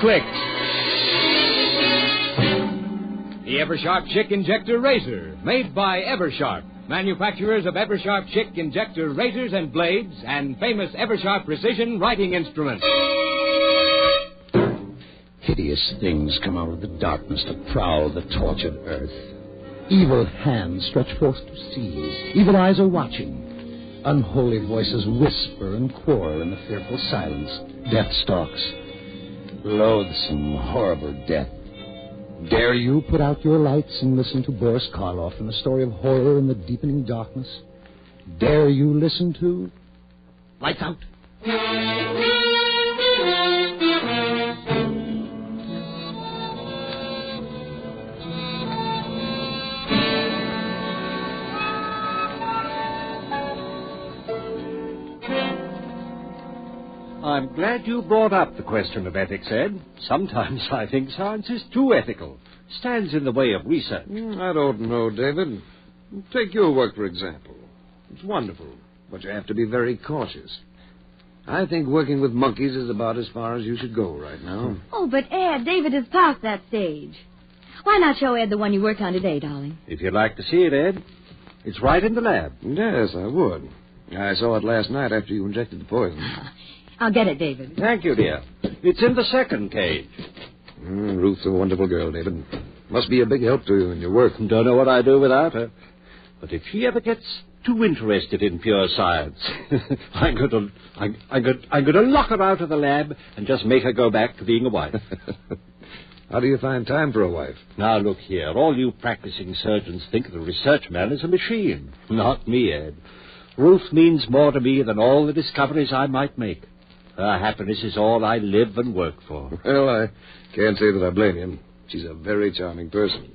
click. The Eversharp Chick Injector Razor, made by Eversharp, manufacturers of Eversharp Chick Injector razors and blades and famous Eversharp precision writing instruments. Hideous things come out of the darkness to prowl the tortured earth. Evil hands stretch forth to seize. Evil eyes are watching. Unholy voices whisper and quarrel in the fearful silence. Death stalks. Loathsome, horrible death. Dare you put out your lights and listen to Boris Karloff in the story of horror in the deepening darkness? Dare you listen to... Lights out. I'm glad you brought up the question of ethics, Ed. Sometimes I think science is too ethical. Stands in the way of research. I don't know, David. Take your work, for example. It's wonderful, but you have to be very cautious. I think working with monkeys is about as far as you should go right now. Oh, but Ed, David is past that stage. Why not show Ed the one you worked on today, darling? If you'd like to see it, Ed, it's right in the lab. Yes, I would. I saw it last night after you injected the poison. I'll get it, David. Thank you, dear. It's in the second cage. Ruth's a wonderful girl, David. Must be a big help to you in your work. Don't know what I'd do without her. But if she ever gets too interested in pure science, I'm going to lock her out of the lab and just make her go back to being a wife. How do you find time for a wife? Now, look here. All you practicing surgeons think the research man is a machine. Not me, Ed. Ruth means more to me than all the discoveries I might make. Her happiness is all I live and work for. Well, I can't say that I blame you. She's a very charming person.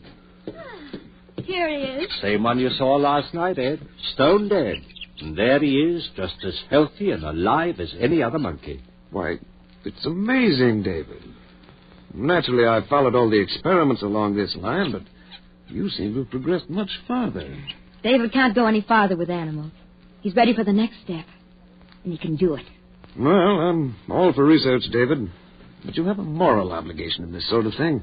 Here he is. Same one you saw last night, Ed. Stone dead. And there he is, just as healthy and alive as any other monkey. Why, it's amazing, David. Naturally, I've followed all the experiments along this line, but you seem to have progressed much farther. David can't go any farther with animals. He's ready for the next step, and he can do it. Well, I'm all for research, David. But you have a moral obligation in this sort of thing.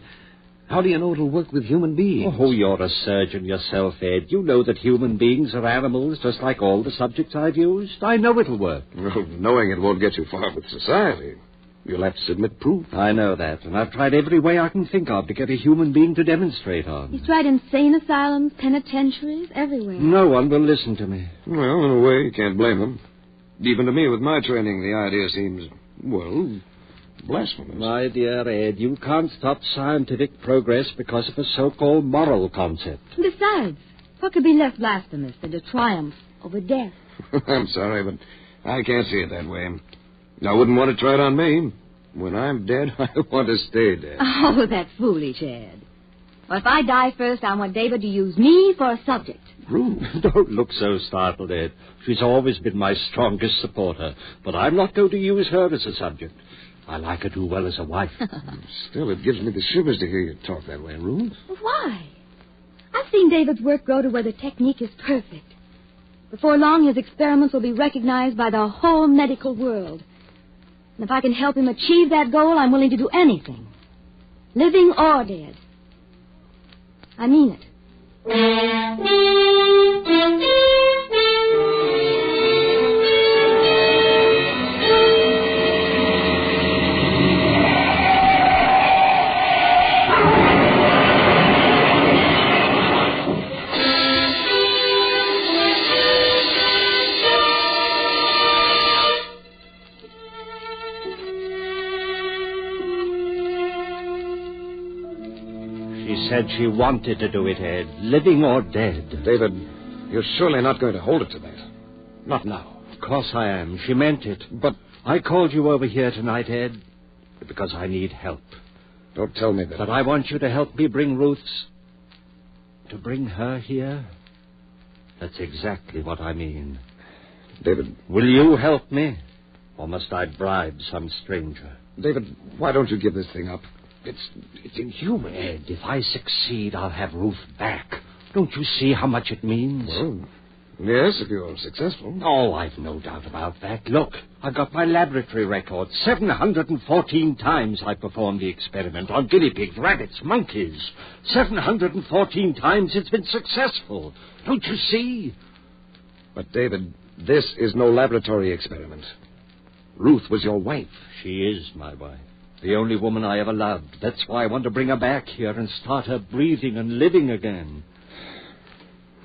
How do you know it'll work with human beings? Oh, you're a surgeon yourself, Ed. You know that human beings are animals just like all the subjects I've used. I know it'll work. Well, knowing it won't get you far with society. You'll have to submit proof. I know that, and I've tried every way I can think of to get a human being to demonstrate on. He's tried insane asylums, penitentiaries, everywhere. No one will listen to me. Well, in a way, you can't blame them. Even to me, with my training, the idea seems, well, blasphemous. My dear Ed, you can't stop scientific progress because of a so-called moral concept. Besides, what could be less blasphemous than to triumph over death? I'm sorry, but I can't see it that way. I wouldn't want to try it on me. When I'm dead, I want to stay dead. Oh, that's foolish, Ed. Well, if I die first, I want David to use me for a subject. Ruth. Don't look so startled, Ed. She's always been my strongest supporter, but I'm not going to use her as a subject. I like her too well as a wife. Still, it gives me the shivers to hear you talk that way, Ruth. Why? I've seen David's work grow to where the technique is perfect. Before long, his experiments will be recognized by the whole medical world. And if I can help him achieve that goal, I'm willing to do anything. Living or dead. I mean it. She said she wanted to do it, Ed, living or dead. David, you're surely not going to hold her to that. Not now. Of course I am. She meant it. But I called you over here tonight, Ed, because I need help. don't tell me that. But I want you to help me bring Ruth's... To bring her here? That's exactly what I mean. David. Will you help me? Or must I bribe some stranger? David, why don't you give this thing up? It's inhuman. Ed, if I succeed, I'll have Ruth back. Don't you see how much it means? Well, Yes, if you're successful. Oh, I've no doubt about that. Look, I've got my laboratory record. 714 times I performed the experiment on guinea pigs, rabbits, monkeys. 714 times it's been successful. Don't you see? But, David, this is no laboratory experiment. Ruth was your wife. She is my wife. The only woman I ever loved. That's why I want to bring her back here and start her breathing and living again.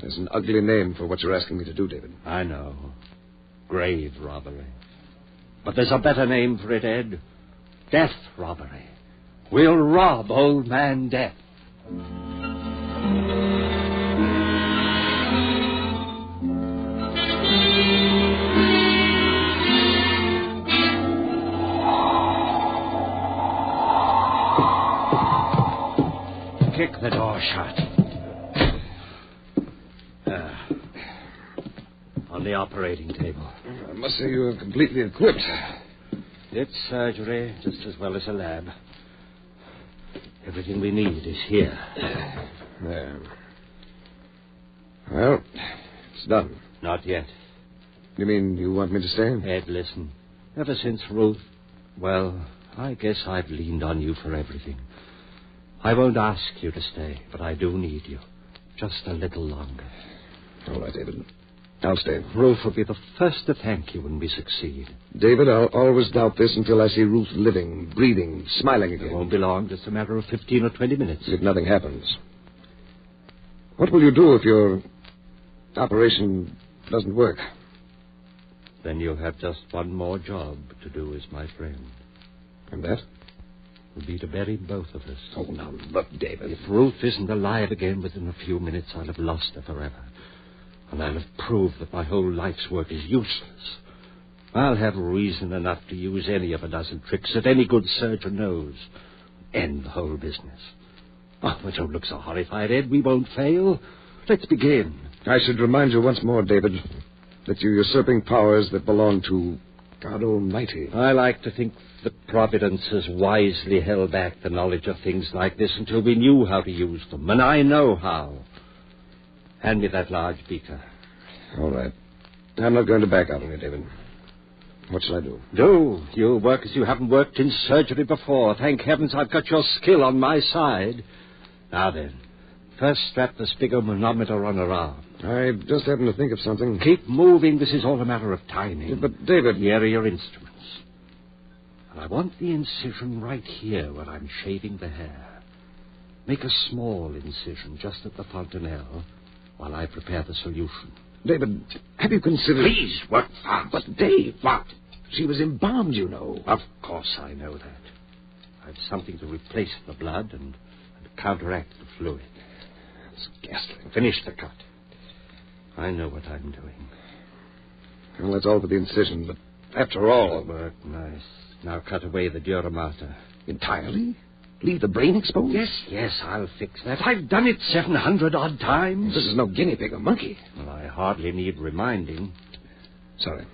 There's an ugly name for what you're asking me to do, David. I know. Grave robbery. But there's a better name for it, Ed. Death robbery. We'll rob old man Death. Kick the door shut. On the operating table. I must say you're completely equipped. It's surgery just as well as a lab. Everything we need is here. There. Well, it's done. Not yet. You mean you want me to stay? Ed, listen. Ever since Ruth, well, I guess I've leaned on you for everything. I won't ask you to stay, but I do need you. Just a little longer. All right, David. I'll stay. Ruth will be the first to thank you when we succeed. David, I'll always doubt this until I see Ruth living, breathing, smiling again. It won't be long, just a matter of 15 or 20 minutes. If nothing happens. What will you do if your operation doesn't work? Then you'll have just one more job to do as my friend. And that? Will be to bury both of us. Oh, now, look, David. If Ruth isn't alive again within a few minutes, I'll have lost her forever. And I'll have proved that my whole life's work is useless. I'll have reason enough to use any of a dozen tricks that any good surgeon knows. End the whole business. Oh, but don't look so horrified, Ed. We won't fail. Let's begin. I should remind you once more, David, that you're usurping powers that belong to God Almighty. I like to think that Providence has wisely held back the knowledge of things like this until we knew how to use them, and I know how. Hand me that large beaker. All right. I'm not going to back out on you, David. What shall I do? Do. You'll work as you haven't worked in surgery before. Thank heavens I've got your skill on my side. Now then, first strap the sphygmomanometer on her arm. I just happened to think of something. Keep moving. This is all a matter of timing. But, David... Here are your instruments. And I want the incision right here where I'm shaving the hair. Make a small incision just at the fontanelle while I prepare the solution. David, have you considered... Please, work fast. But, Dave... What? She was embalmed, you know. Of course I know that. I've something to replace the blood and counteract the fluid. It's ghastly. Finish the cut. I know what I'm doing. Well, that's all for the incision, but after all... Work nice. Now cut away the dura mater. Entirely? Leave the brain exposed? Yes, I'll fix that. I've done it 700-odd times. This is no guinea pig or monkey. Well, I hardly need reminding. Sorry.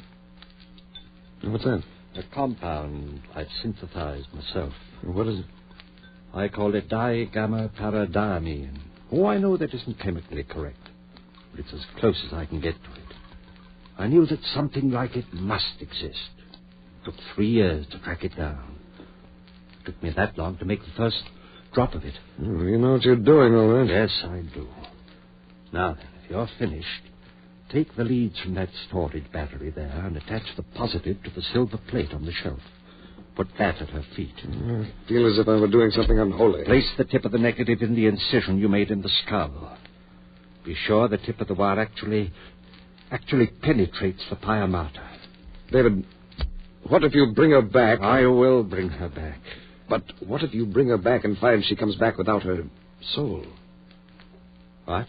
What's that? A compound I've synthesized myself. What is it? I call it digamma-paradamine. Oh, I know that isn't chemically correct, but it's as close as I can get to it. I knew that something like it must exist. It took 3 years to track it down. It took me that long to make the first drop of it. Oh, you know what you're doing, all right. Yes, I do. Now then, if you're finished, take the leads from that storage battery there and attach the positive to the silver plate on the shelf. Put that at her feet. I feel as if I were doing something unholy. Place the tip of the negative in the incision you made in the skull. Be sure the tip of the wire actually penetrates the pia mater. David, what if you bring her back? I will bring her back. But what if you bring her back and find she comes back without her soul? What?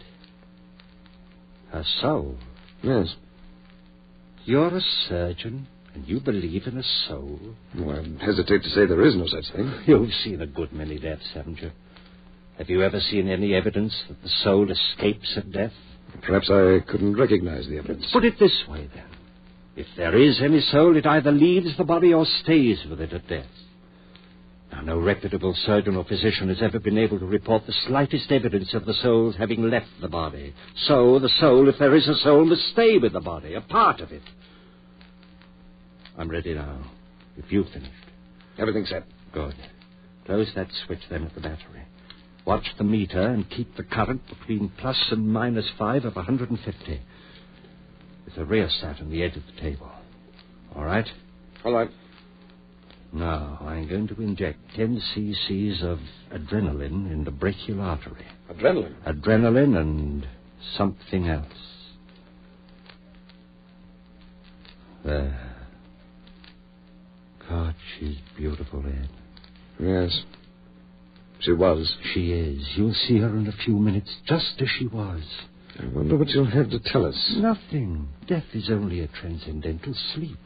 Her soul? Yes. You're a surgeon, and you believe in a soul? Well, I hesitate to say there is no such thing. You've seen a good many deaths, haven't you? Have you ever seen any evidence that the soul escapes at death? Perhaps I couldn't recognize the evidence. Put it this way, then. If there is any soul, it either leaves the body or stays with it at death. Now, No reputable surgeon or physician has ever been able to report the slightest evidence of the soul's having left the body. So the soul, if there is a soul, must stay with the body, a part of it. I'm ready now, if you've finished. Everything's set. Good. Close that switch then at the battery. Watch the meter and keep the current between plus and minus 5 of 150. There's a rheostat on the edge of the table. All right? All right. Now, I'm going to inject 10 cc's of adrenaline in the brachial artery. Adrenaline? Adrenaline and something else. There. God, she's beautiful, Ed. Yes. She was. She is. You'll see her in a few minutes, just as she was. I wonder what you'll have to tell us. Nothing. Death is only a transcendental sleep.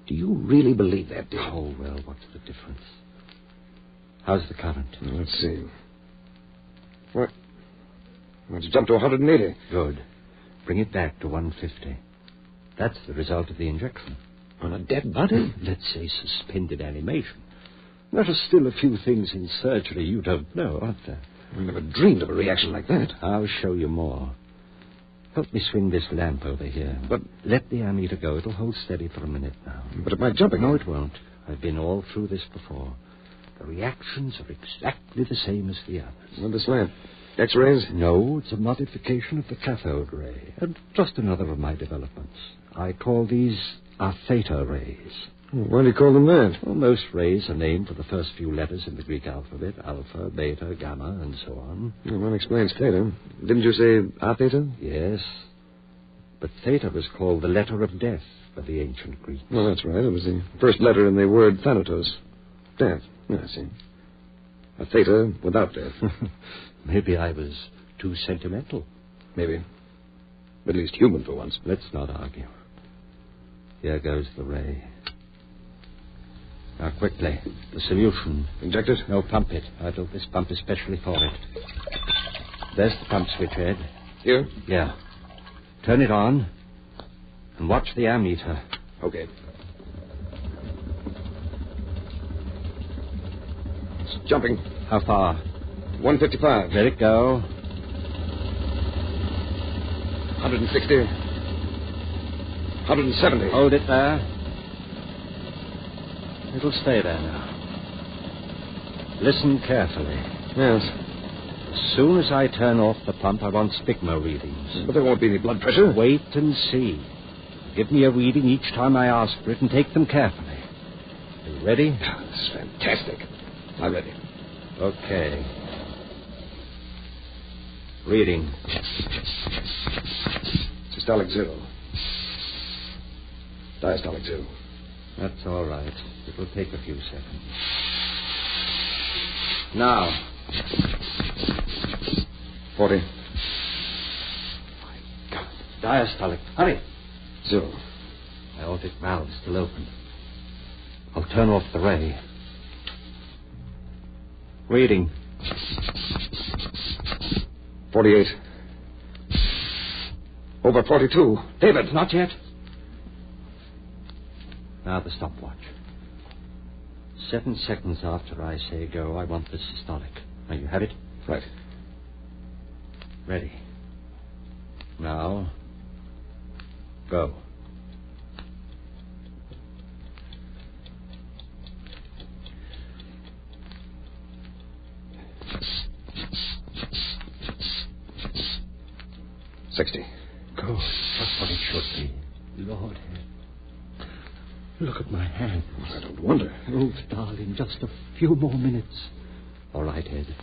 Do you really believe that, Dick? Oh, well, what's the difference? How's the current? Let's see. What? It's jumped to 180. Good. Bring it back to 150. That's the result of the injection. On a dead body? Let's say suspended animation. There are still a few things in surgery you don't know, aren't there? I never dreamed of a reaction like that. I'll show you more. Help me swing this lamp over here. But let the ammeter go. It'll hold steady for a minute now. But it might jump again. No, it won't. I've been all through this before. The reactions are exactly the same as the others. Well, this lamp. X-rays? No, it's a modification of the cathode ray. And just another of my developments. I call these our theta rays. Why do you call them that? Well, most rays are named for the first few letters in the Greek alphabet. Alpha, beta, gamma, and so on. Well, that explains theta. Didn't you say a theta? Yes. But theta was called the letter of death by the ancient Greeks. Well, that's right. It was the first letter in the word thanatos. Death. Yeah, I see. A theta without death. Maybe I was too sentimental. Maybe. At least human for once. Let's not argue. Here goes the ray. Now, quickly. The solution. Inject it? No, pump it. I built this pump especially for it. There's the pump switch, Ed. Here? Yeah. Turn it on. And watch the ammeter. Okay. It's jumping. How far? 155. Let it go. 160. 170. Hold it there. It'll stay there now. Listen carefully. Yes. As soon as I turn off the pump, I want spigma readings. But there won't be any blood pressure. Wait and see. Give me a reading each time I ask for it and take them carefully. Are you ready? This is fantastic. I'm ready. Okay. Reading. Systolic 0. Diastolic 0. That's all right. It'll take a few seconds. Now. 40. My God. Diastolic. Hurry. 0. Aortic valve still open. I'll turn off the ray. Reading. 48. Over 42. David. Not yet. Now the stopwatch. 7 seconds after I say go, I want the systolic. Now you have it? Right. Ready. Now, go. $60. Good. Just what it should be. Lord, look at my hand. I don't wonder. Oh, darling, just a few more minutes. All right, Ed.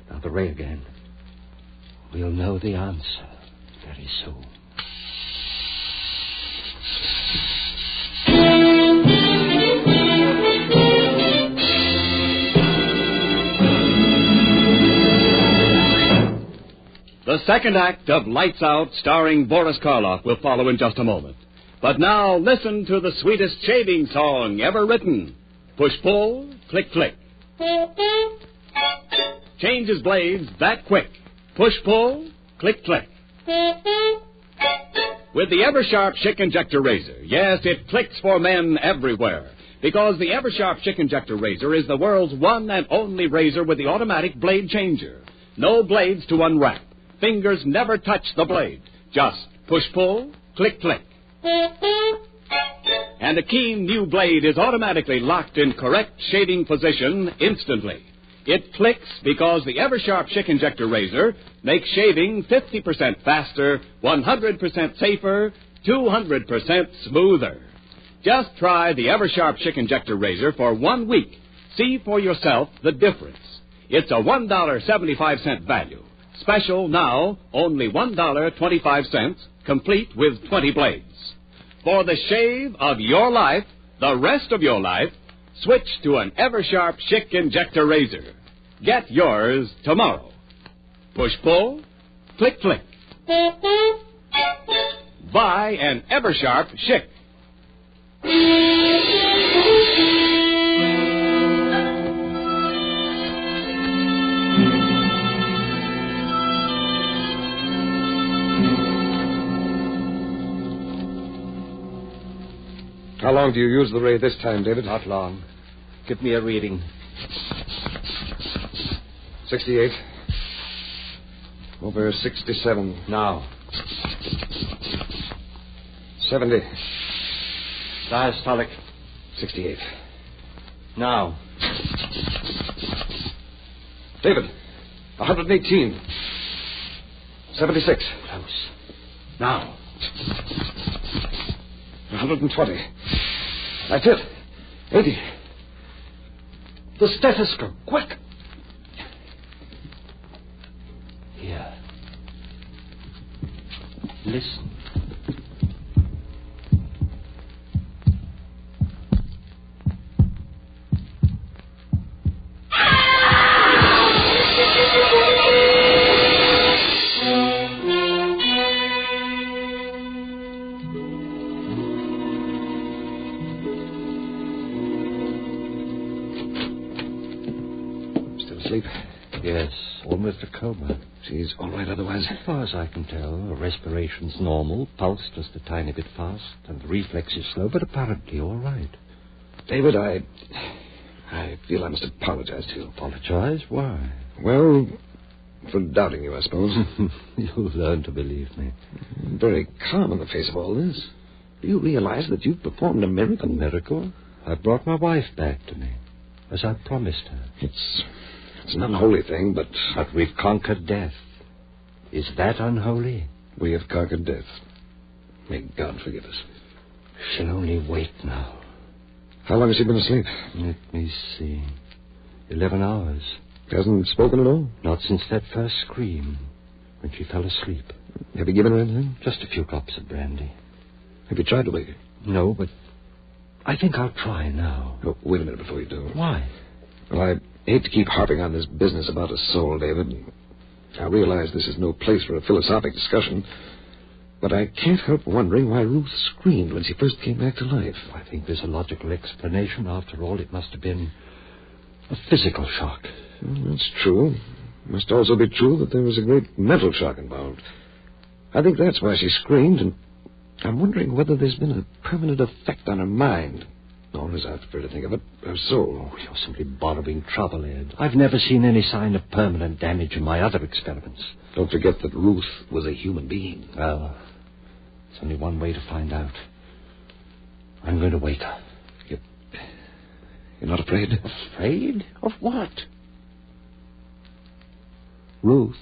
Now the ray again. We'll know the answer very soon. The second act of Lights Out, starring Boris Karloff, will follow in just a moment. But now, listen to the sweetest shaving song ever written. Push-pull, click-click. Changes blades that quick. Push-pull, click-click. With the Ever-Sharp Schick Injector Razor, yes, it clicks for men everywhere. Because the Eversharp Chick Injector Razor is the world's one and only razor with the automatic blade changer. No blades to unwrap. Fingers never touch the blade. Just push-pull, click-click. And a keen new blade is automatically locked in correct shaving position instantly. It clicks because the Eversharp Chick Injector Razor makes shaving 50% faster, 100% safer, 200% smoother. Just try the Eversharp Chick Injector Razor for 1 week. See for yourself the difference. It's a $1.75 value. Special now, only $1.25, complete with 20 blades. For the shave of your life, the rest of your life, switch to an Eversharp Chick Injector Razor. Get yours tomorrow. Push-pull, click-click. Buy an Eversharp Chick. How long do you use the ray this time, David? Not long. Give me a reading. 68. Over 67. Now. 70. Diastolic. 68. Now. David, 118. 76. Close. Now. 120. That's it. 80. The stethoscope. Quick. Here. Listen. Asleep? Yes, almost a coma. She's all right otherwise. As far as I can tell, her respiration's normal, pulse just a tiny bit fast, and the reflex is slow, but apparently all right. David, I feel I must apologize to you. Apologize? Why? Well, for doubting you, I suppose. You'll learn to believe me. Very calm in the face of all this. Do you realize that you've performed a miracle? A miracle? I brought my wife back to me, as I promised her. It's an unholy thing, but we've conquered death. Is that unholy? We have conquered death. May God forgive us. She'll only wait now. How long has she been asleep? Let me see. 11 hours. Hasn't spoken at all? Not since that first scream, when she fell asleep. Have you given her anything? Just a few cups of brandy. Have you tried to wake her? No, but I think I'll try now. Oh, wait a minute before you do. Why? Well, I hate to keep harping on this business about a soul, David. I realize this is no place for a philosophic discussion, but I can't help wondering why Ruth screamed when she first came back to life. I think there's a logical explanation. After all, it must have been a physical shock. Well, that's true. It must also be true that there was a great mental shock involved. I think that's why she screamed, and I'm wondering whether there's been a permanent effect on her mind. Or, as I prefer to think of it, her soul. Oh, you're simply borrowing trouble, Ed. I've never seen any sign of permanent damage in my other experiments. Don't forget that Ruth was a human being. Well, there's only one way to find out. I'm going to wake her. You're not afraid? Afraid? Of what? Ruth.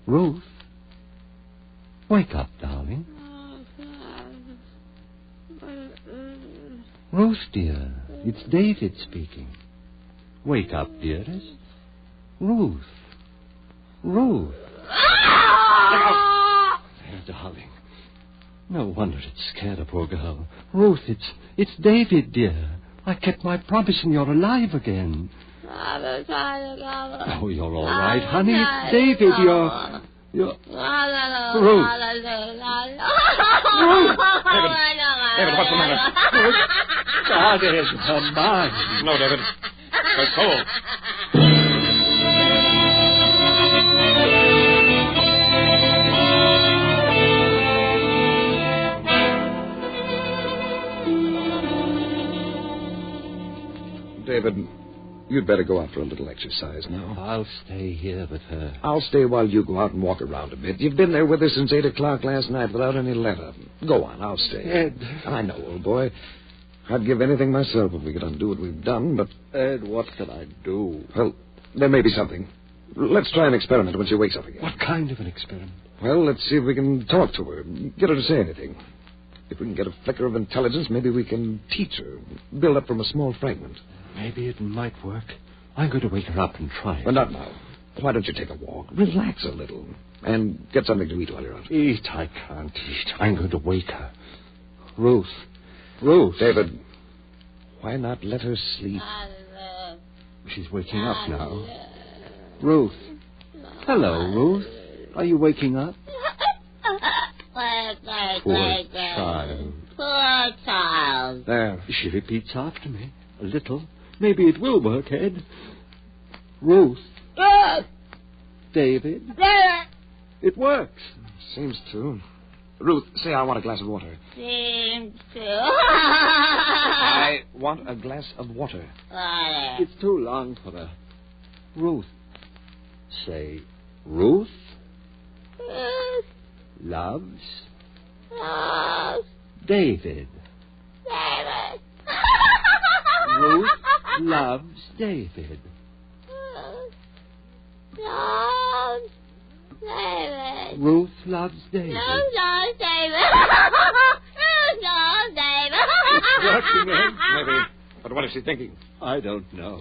Ruth. Wake up, darling. Ruth, dear, it's David speaking. Wake up, dearest. Ruth. Ruth. There, darling. No wonder it scared the poor girl. Ruth, it's David, dear. I kept my promise and you're alive again. Oh, you're all right, honey. It's David, you're... Ruth. Ruth. David, what's the matter? Ruth. God, Ed, her mind. No, David. Her soul. David, you'd better go out for a little exercise now. I'll stay here with her. I'll stay while you go out and walk around a bit. You've been there with us since 8 o'clock last night without any letter. Go on, I'll stay. Ed. I know, old boy. I'd give anything myself if we could undo what we've done, but... Ed, what can I do? Well, there may be something. Let's try an experiment when she wakes up again. What kind of an experiment? Well, let's see if we can talk to her, get her to say anything. If we can get a flicker of intelligence, maybe we can teach her, build up from a small fragment. Maybe it might work. I'm going to wake her up and try it. But not now. Why don't you take a walk? Relax a little. And get something to eat while you're out. Eat? I can't eat. I'm going to wake her. Ruth. David, why not let her sleep? She's waking up now. Ruth. Hello, Ruth. Are you waking up? Poor child. There. She repeats after me. A little. Maybe it will work, Ed. Ruth. David. It works. Seems to. Ruth, say I want a glass of water. Seems to. I want a glass of water. It's too long for her. Ruth. Say, Ruth loves David. Ruth loves David. Ruth loves David. It's working, Ed. Maybe. But what is she thinking? I don't know.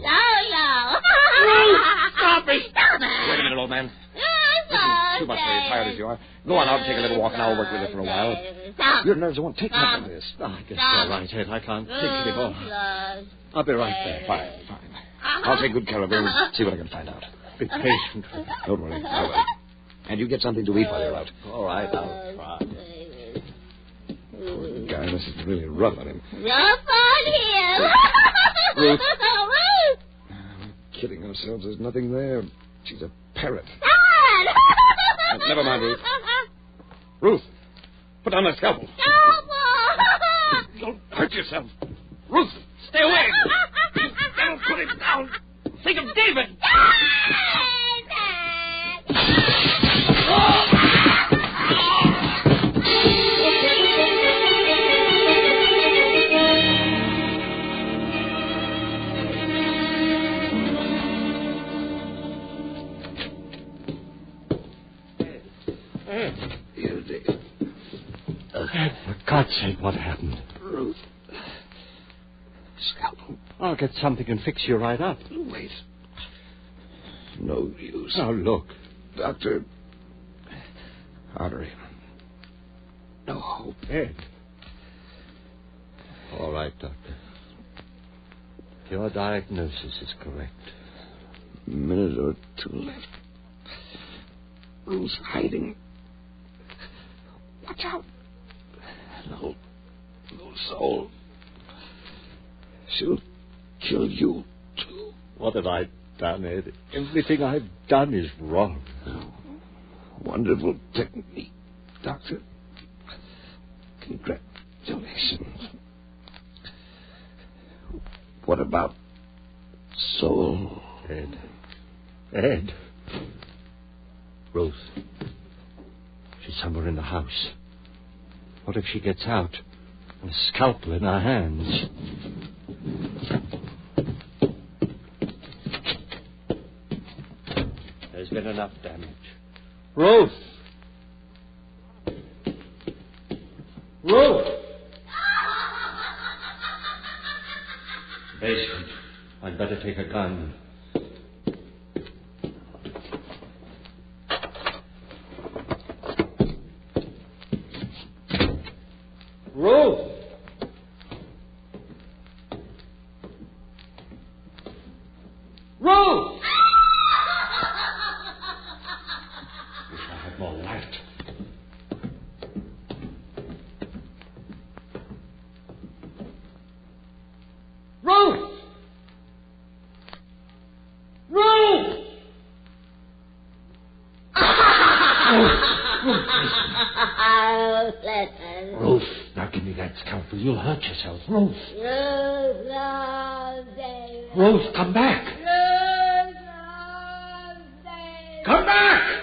Stop it! Wait a minute, old man. Listen, too much for you, tired as you are. Go on out and take a little walk, and I'll work with her for a while. Your nerves won't take much of this. I guess you're right, Ed. I can't take any more. I'll be right back. Fine. I'll take good care of her and see what I can find out. Be patient. Don't worry, I will. And you get something to eat while you're out. All right, I'll try. Poor guy, this is really rough on him. Rough on him. Ruth. We're kidding ourselves. There's nothing there. She's a parrot. Never mind, Ruth. Ruth, put on that scalpel. Don't hurt yourself. Ruth, stay away. Don't put it down. Think of David. For God's sake, what happened? Ruth. Scalpel. I'll get something and fix you right up. Wait. No use. Now, look. Doctor. Artery. No hope. Ed. All right, Doctor. Your diagnosis is correct. A minute or two left. Ruth's hiding. Watch out. No soul. She'll kill you, too. What have I done, Ed? Everything I've done is wrong. Wonderful technique, Doctor. Congratulations. What about soul? Ed. Ruth. She's somewhere in the house. What if she gets out? A scalpel in her hands. There's been enough damage. Ruth! Ruth! Basement. I'd better take a gun. Ruth! Ruth! Wish I had more light. Ruth! Ruth! Ruth, now give me that scalpel. You'll hurt yourself. Ruth. Ruth loves David. Ruth, come back. Come back!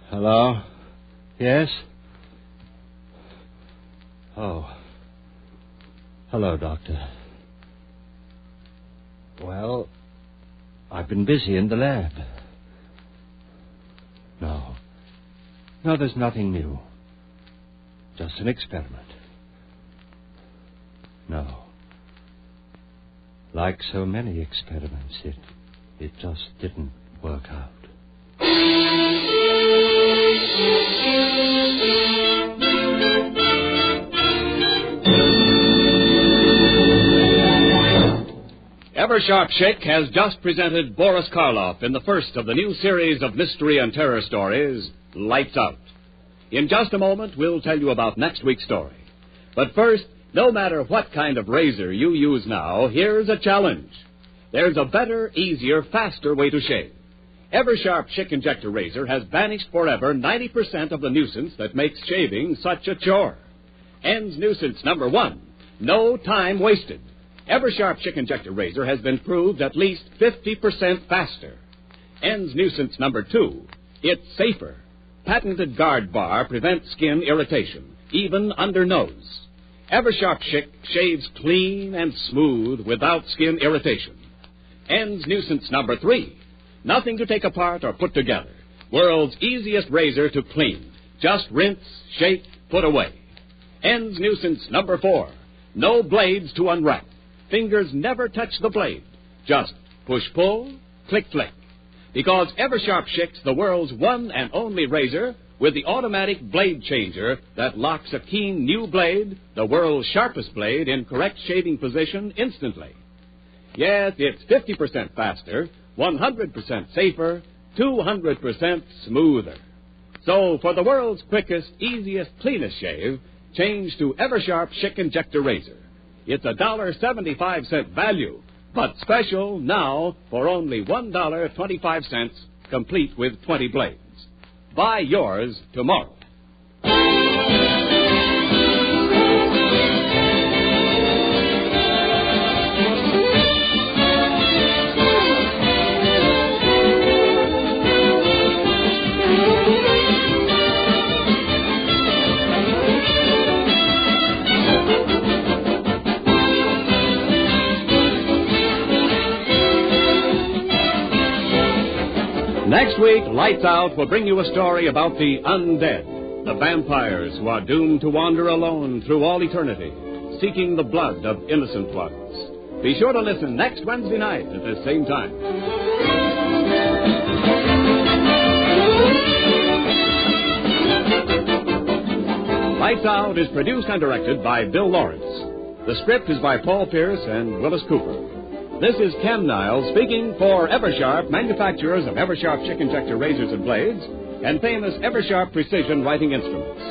Hello? Yes? Oh. Hello, Doctor. Well, I've been busy in the lab. No, there's nothing new. Just an experiment. No. Like so many experiments, it just didn't work out. Eversharp Chick has just presented Boris Karloff in the first of the new series of mystery and terror stories, Lights Out. In just a moment, we'll tell you about next week's story. But first, no matter what kind of razor you use now, here's a challenge. There's a better, easier, faster way to shave. Eversharp Chick Injector Razor has banished forever 90% of the nuisance that makes shaving such a chore. Ends nuisance number 1, no time wasted. Eversharp Chick Injector Razor has been proved at least 50% faster. Ends nuisance number 2, it's safer. Patented guard bar prevents skin irritation, even under nose. Eversharp Chick shaves clean and smooth without skin irritation. Ends nuisance number 3, nothing to take apart or put together. World's easiest razor to clean. Just rinse, shake, put away. Ends nuisance number 4, no blades to unwrap. Fingers never touch the blade. Just push-pull, click-flick. Because Eversharp Chick's the world's one and only razor with the automatic blade changer that locks a keen new blade, the world's sharpest blade, in correct shaving position instantly. Yes, it's 50% faster, 100% safer, 200% smoother. So for the world's quickest, easiest, cleanest shave, change to Eversharp Chick Injector Razor. It's $1.75 value, but special now for only $1.25, complete with 20 blades. Buy yours tomorrow. Next week, Lights Out will bring you a story about the undead, the vampires who are doomed to wander alone through all eternity, seeking the blood of innocent ones. Be sure to listen next Wednesday night at the same time. Lights Out is produced and directed by Bill Lawrence. The script is by Paul Pierce and Willis Cooper. This is Ken Niles speaking for Eversharp, manufacturers of Eversharp Chick Injector razors and blades, and famous Eversharp precision writing instruments.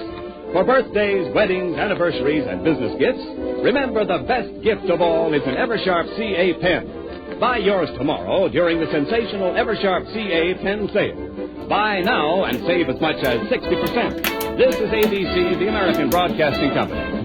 For birthdays, weddings, anniversaries, and business gifts, remember the best gift of all is an Eversharp CA pen. Buy yours tomorrow during the sensational Eversharp CA pen sale. Buy now and save as much as 60%. This is ABC, the American Broadcasting Company.